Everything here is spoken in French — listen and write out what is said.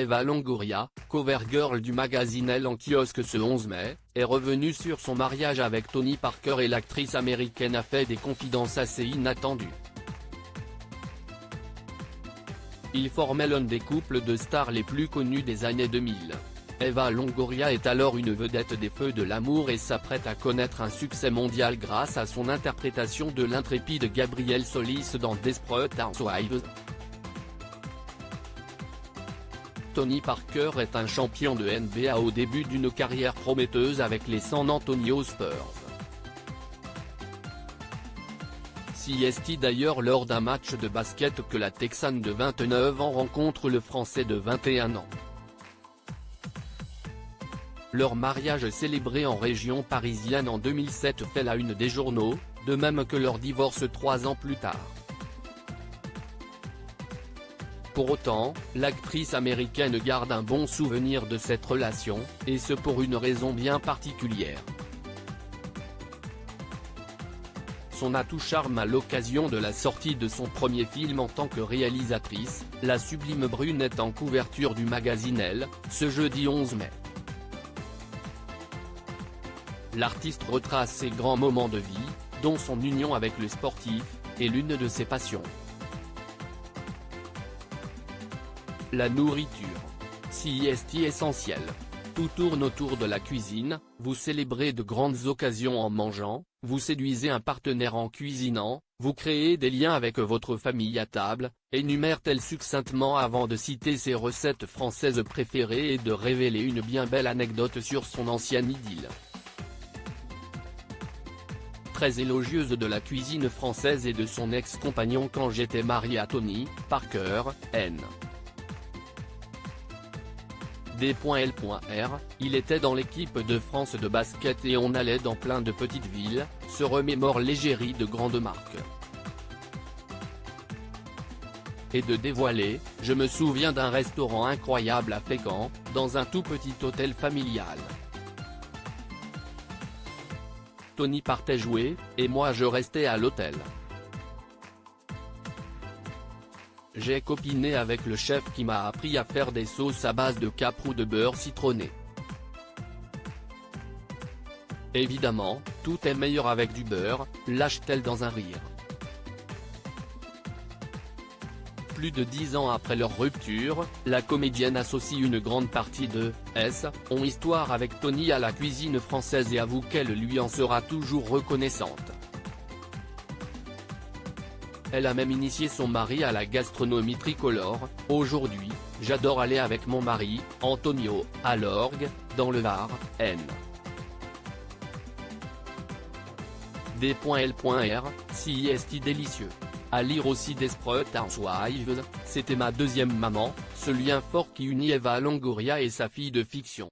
Eva Longoria, cover girl du magazine Elle en kiosque ce 11 mai, est revenue sur son mariage avec Tony Parker et l'actrice américaine a fait des confidences assez inattendues. Ils formaient l'un des couples de stars les plus connus des années 2000. Eva Longoria est alors une vedette des feux de l'amour et s'apprête à connaître un succès mondial grâce à son interprétation de l'intrépide Gabrielle Solis dans Desperate Housewives. Tony Parker est un champion de NBA au début d'une carrière prometteuse avec les San Antonio Spurs. CST d'ailleurs lors d'un match de basket que la Texane de 29 ans rencontre le Français de 21 ans. Leur mariage célébré en région parisienne en 2007 fait la une des journaux, de même que leur divorce 3 ans plus tard. Pour autant, l'actrice américaine garde un bon souvenir de cette relation, et ce pour une raison bien particulière. Son atout charme à l'occasion de la sortie de son premier film en tant que réalisatrice, la sublime brunette en couverture du magazine Elle, ce jeudi 11 mai. L'artiste retrace ses grands moments de vie, dont son union avec le sportif, est l'une de ses passions. La nourriture. CST essentiel. Tout tourne autour de la cuisine, vous célébrez de grandes occasions en mangeant, vous séduisez un partenaire en cuisinant, vous créez des liens avec votre famille à table, énumère-t-elle succinctement avant de citer ses recettes françaises préférées et de révéler une bien belle anecdote sur son ancienne idylle. Très élogieuse de la cuisine française et de son ex-compagnon quand j'étais marié à Tony Parker, N. D.L.R, il était dans l'équipe de France de basket et on allait dans plein de petites villes, se remémore l'égérie de grandes marques. Et de dévoiler, je me souviens d'un restaurant incroyable à Fécamp, dans un tout petit hôtel familial. Tony partait jouer, et moi je restais à l'hôtel. J'ai copiné avec le chef qui m'a appris à faire des sauces à base de capre ou de beurre citronné. Évidemment, tout est meilleur avec du beurre, lâche-t-elle dans un rire. Plus de 10 ans après leur rupture, la comédienne associe une grande partie de son histoire avec Tony à la cuisine française et avoue qu'elle lui en sera toujours reconnaissante. Elle a même initié son mari à la gastronomie tricolore. Aujourd'hui, j'adore aller avec mon mari, Antonio, à l'orgue, dans le Var, N. D.L.R, CST délicieux. À lire aussi Desperate Housewives, c'était ma deuxième maman, ce lien fort qui unit Eva Longoria et sa fille de fiction.